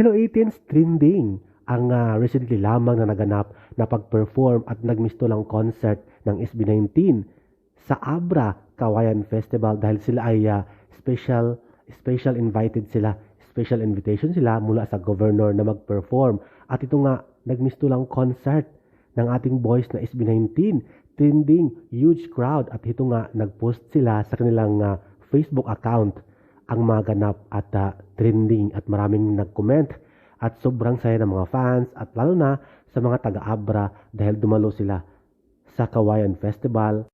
Hello 18's trending ang recently lamang na naganap na pag-perform at nagmistulang concert ng SB19 sa Abra Kawayan Festival dahil sila ay special invitation sila mula sa governor na mag-perform. At ito nga, nagmistulang concert ng ating boys na SB19. Trending, huge crowd, at ito nga, nag-post sila sa kanilang Facebook account ang mga ganap at trending at maraming nag-comment at sobrang saya ng mga fans at lalo na sa mga taga-Abra dahil dumalo sila sa Kawayan Festival